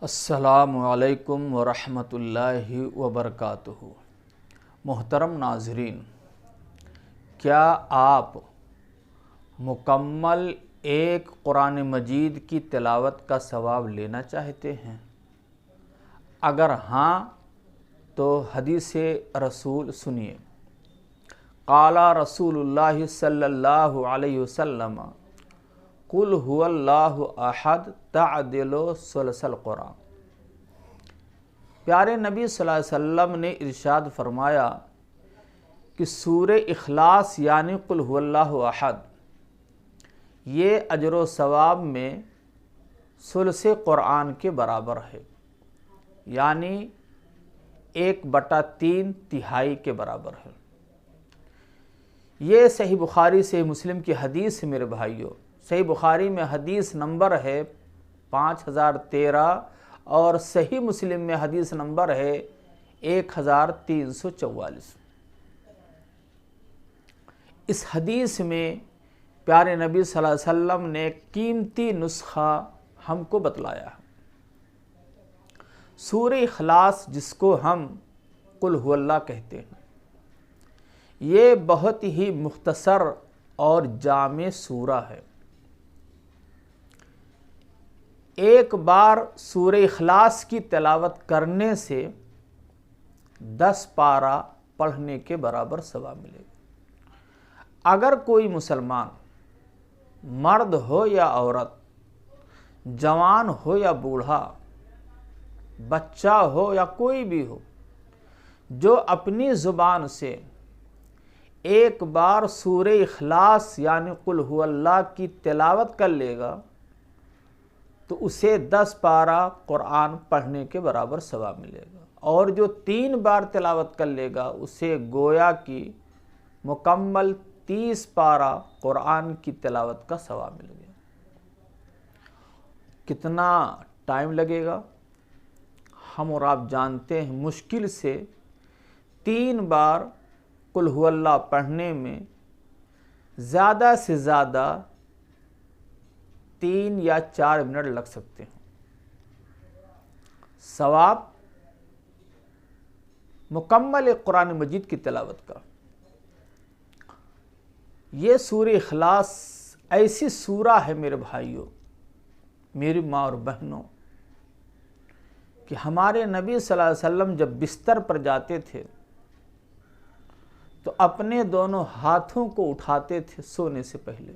अस्सलामु अलैकुम वरहमतुल्लाहि वबरकातुहू। मोहतरम नाज़रीन, क्या आप मुकम्मल एक कुरान मजीद की तिलावत का सवाब लेना चाहते हैं? अगर हाँ तो हदीस रसूल सुनिए। क़ाला रसूलुल्लाह सल्लल्लाहु अलैहि वसल्लम कुल हुवल्लाहु अहद तअदिलु सुलसल कुरान। प्यारे नबी सल्लल्लाहु अलैहि वसल्लम ने इरशाद फरमाया कि सूरे इखलास यानी कुल हुवल्लाहु अहद ये अजर सवाब में सुलसे कुरान के बराबर है, यानी 1/3 तिहाई के बराबर है। ये सही बुखारी से मुस्लिम की हदीस है। मेरे भाइयों, सही बुखारी में हदीस नंबर है 5013 और सही मुस्लिम में हदीस नंबर है 1344। इस हदीस में प्यारे नबी सल्लल्लाहु अलैहि वसल्लम ने कीमती नुस्खा हमको बतलाया। सूरे इखलास जिसको हम कुल हुवल्लाह कहते हैं, ये बहुत ही मुख्तसर और जामे सूरा है। एक बार सूरे इखलास की तिलावत करने से 10 पारा पढ़ने के बराबर सवाब मिलेगा। अगर कोई मुसलमान मर्द हो या औरत, जवान हो या बूढ़ा, बच्चा हो या कोई भी हो, जो अपनी ज़ुबान से एक बार सूरे इखलास यानी कुल हुवल्लाह की तिलावत कर लेगा तो उसे 10 पारा कुरान पढ़ने के बराबर सवाब मिलेगा। और जो 3 बार तिलावत कर लेगा उसे गोया की मुकम्मल 30 पारा कुरान की तिलावत का सवाब मिल गया। कितना टाइम लगेगा हम और आप जानते हैं। मुश्किल से 3 बार कुल हुवल्लाह पढ़ने में ज़्यादा से ज़्यादा 3 या 4 मिनट लग सकते हैं। सवाब मुकम्मल एक कुरान मजीद की तिलावत का। ये सूरे इखलास ऐसी सूरा है मेरे भाइयों, मेरी माँ और बहनों, कि हमारे नबी सल्लल्लाहु अलैहि वसल्लम जब बिस्तर पर जाते थे तो अपने दोनों हाथों को उठाते थे सोने से पहले,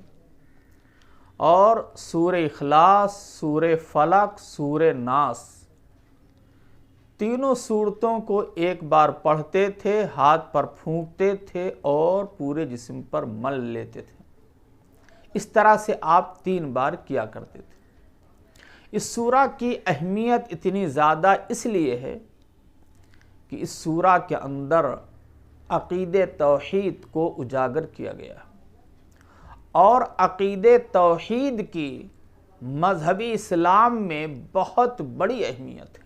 और सूरे इखलास, सूरे फलक, सूरे नास, तीनों सूरतों को एक बार पढ़ते थे, हाथ पर फूंकते थे और पूरे जिस्म पर मल लेते थे। इस तरह से आप 3 बार किया करते थे। इस सूरा की अहमियत इतनी ज़्यादा इसलिए है कि इस सूरा के अंदर अक़ीदे तौहीद को उजागर किया गया और अक़ीदे तौहीद की मज़हबी इस्लाम में बहुत बड़ी अहमियत है।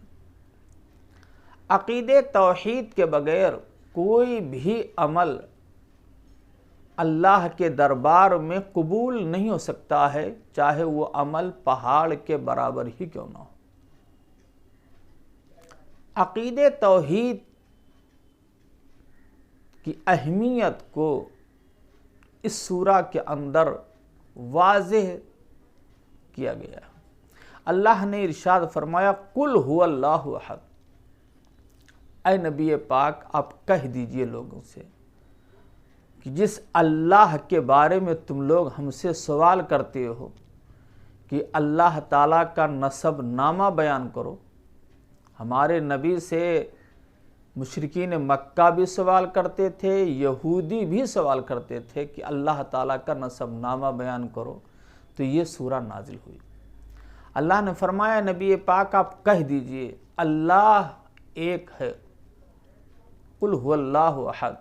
अक़ीदे तौहीद के बग़ैर कोई भी अमल अल्लाह के दरबार में कबूल नहीं हो सकता है, चाहे वो अमल पहाड़ के बराबर ही क्यों ना हो। अक़ीदे तौहीद की अहमियत को इस सूरा के अंदर वाज़ेह किया गया। अल्लाह ने इरशाद फरमाया कुल हुवल्लाहु अहद। ऐ नबी पाक, आप कह दीजिए लोगों से कि जिस अल्लाह के बारे में तुम लोग हमसे सवाल करते हो कि अल्लाह ताला का नसब नामा बयान करो। हमारे नबी से मुशरिकीन मक्का भी सवाल करते थे, यहूदी भी सवाल करते थे कि अल्लाह ताला का नसब नामा बयान करो। तो ये सूरा नाजिल हुई। अल्लाह ने फरमाया नबी पाक, आप कह दीजिए अल्लाह एक है। कुल हुवल्लाहु अहद,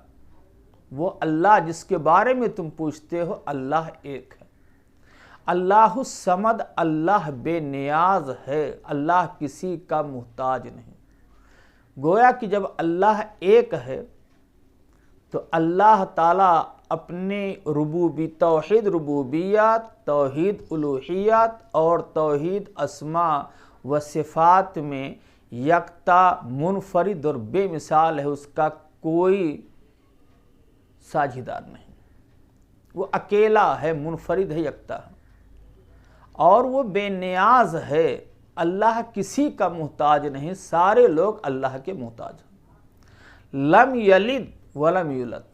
वो अल्लाह जिसके बारे में तुम पूछते हो, अल्लाह एक है। अल्लाहु समद, अल्लाह बेनियाज है, अल्लाह किसी का मुहताज नहीं। गोया कि जब अल्लाह एक है तो अल्लाह ताला अपने तौहीद रुबूबियत, तौहीद उलूहियत और तौहीद अस्मा व सिफ़ात में यकता, मुनफरिद और बेमिसाल है, उसका कोई साझीदार नहीं। वो अकेला है, मुनफरिद है, यकता है, और वो बेनियाज है। अल्लाह किसी का मोहताज नहीं, सारे लोग अल्लाह के मोहताज हैं। लम यलिद वलम यूलद,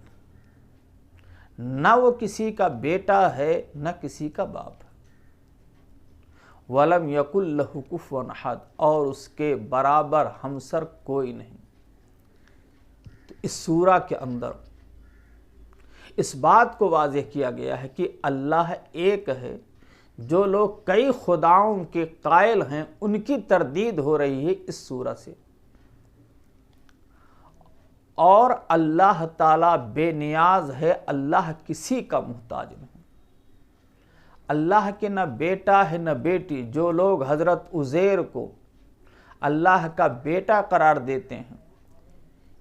न वो किसी का बेटा है न किसी का बाप है। वलम यकुल लहु कुफुवन अहद, और उसके बराबर हमसर कोई नहीं। तो इस सूरा के अंदर इस बात को वाज़ेह किया गया है कि अल्लाह एक है। जो लोग कई खुदाओं के कायल हैं उनकी तरदीद हो रही है इस सूरा से, और अल्लाह ताला बेनियाज है, अल्लाह किसी का मोहताज नहीं। अल्लाह के न बेटा है न बेटी। जो लोग हज़रत उज़ैर को अल्लाह का बेटा करार देते हैं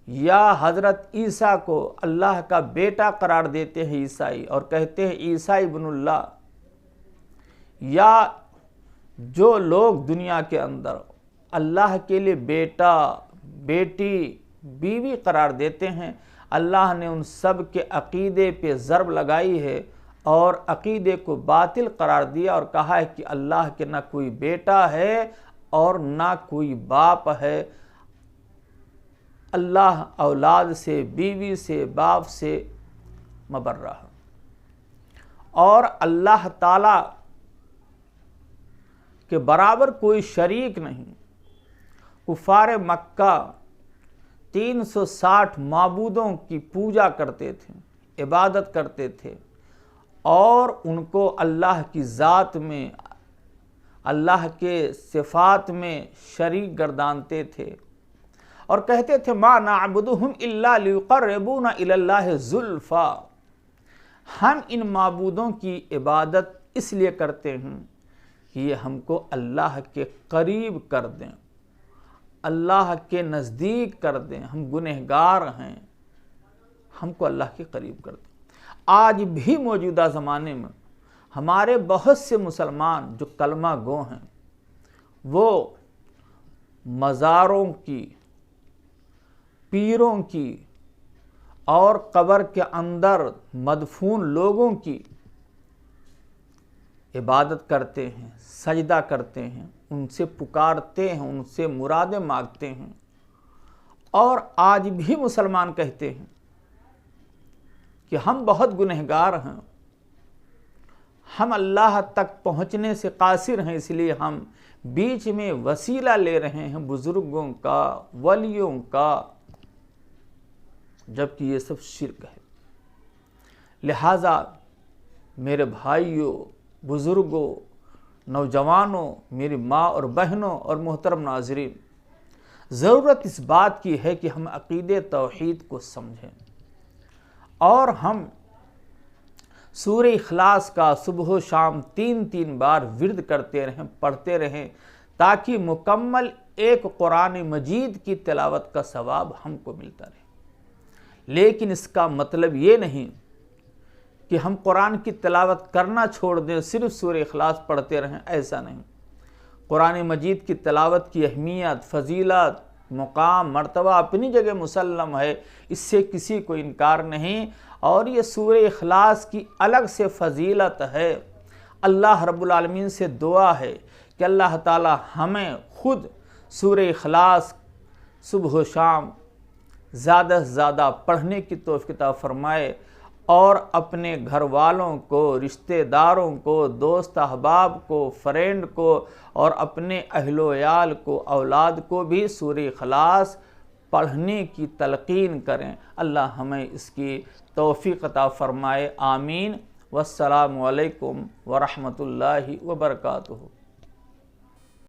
या हज़रत ईसा को अल्लाह का बेटा करार देते हैं ईसाई, और कहते हैं ईसा इब्नुल्लाह, या जो लोग दुनिया के अंदर अल्लाह के लिए बेटा, बेटी, बीवी करार देते हैं, अल्लाह ने उन सब के अक़ीदे पे ज़रब लगाई है और अक़ीदे को बातिल करार दिया और कहा है कि अल्लाह के ना कोई बेटा है और ना कोई बाप है। अल्लाह औलाद से, बीवी से, बाप से मबर्रा है, और अल्लाह ताला के बराबर कोई शरीक नहीं। कुफार मक्का 360 माबूदों की पूजा करते थे, इबादत करते थे, और उनको अल्लाह की ज़ात में, अल्लाह के सिफ़ात में शरीक गर्दानते थे, और कहते थे मा नअबुदुहुम इल्ला लियुक़र्रिबूना इलल्लाहि ज़ुल्फ़ा। हम इन माबूदों की इबादत इसलिए करते हैं कि ये हमको अल्लाह के करीब कर दें, अल्लाह के नज़दीक कर दें। हम गुनहगार हैं, हमको अल्लाह के करीब कर दें। आज भी मौजूदा ज़माने में हमारे बहुत से मुसलमान जो कलमा गो हैं, वो मज़ारों की, पीरों की और कब्र के अंदर मदफून लोगों की इबादत करते हैं, सजदा करते हैं, उनसे पुकारते हैं, उनसे मुरादें मांगते हैं। और आज भी मुसलमान कहते हैं कि हम बहुत गुनहगार हैं, हम अल्लाह तक पहुँचने से कासिर हैं, इसलिए हम बीच में वसीला ले रहे हैं बुज़ुर्गों का, वलियों का, जबकि ये सब शिर्क है। लिहाजा मेरे भाइयों, बुज़ुर्गों, नौजवानों, मेरी माँ और बहनों और मोहतरम नाज़रीन, ज़रूरत इस बात की है कि हम अक़ीदे तौहीद को समझें और हम सूरह इखलास का सुबह शाम 3-3 बार विर्द करते रहें, पढ़ते रहें, ताकि मुकम्मल एक कुरान मजीद की तिलावत का सवाब हमको मिलता रहे। लेकिन इसका मतलब ये नहीं कि हम कुरान की तिलावत करना छोड़ दें, सिर्फ सूरह इखलास पढ़ते रहें, ऐसा नहीं। कुरान मजीद की तिलावत की अहमियत, फजीलत, मुकाम, मर्तबा अपनी जगह मुसल्लम है, इससे किसी को इनकार नहीं। और ये सूरह इखलास की अलग से फजीलत है। अल्लाह रब्बुल आलमीन से दुआ है कि अल्लाह ताला हमें खुद सूरह इखलास सुबह शाम ज़्यादा से ज़्यादा पढ़ने की तौफ़ीक़ अता फ़रमाए, और अपने घर वालों को, रिश्तेदारों को, दोस्त अहबाब को, फ्रेंड को, और अपने अहलो-याल को, औलाद को भी सूरह इखलास पढ़ने की तलक़ीन करें। अल्लाह हमें इसकी तौफ़ीक़ अता फ़रमाए। आमीन। वस्सलामु अलैकुम व रहमतुल्लाहि व बरकातुहू।